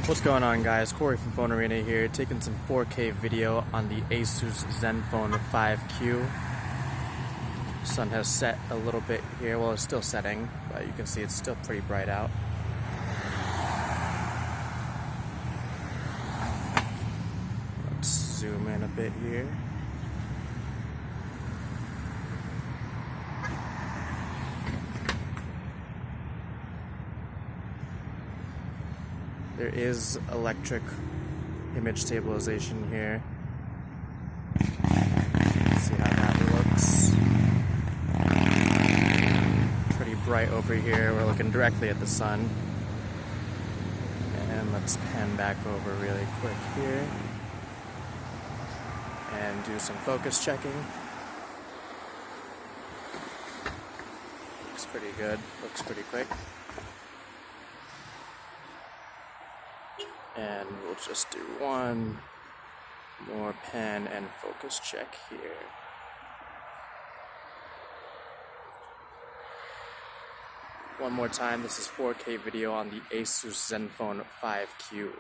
What's going on, guys? Corey from PhoneArena here, taking some 4K video on the Asus Zenfone 5Q. Sun has set a little bit here. Well, it's still setting, but you can see it's still pretty bright out. Let's zoom in a bit here. There is electric image stabilization here. See how that looks. Pretty bright over here. We're looking directly at the sun. And let's pan back over really quick here and do some focus checking. Looks pretty good. Looks pretty quick. And we'll just do one more pan and focus check here. One more time, this is 4K video on the Asus Zenfone 5Q.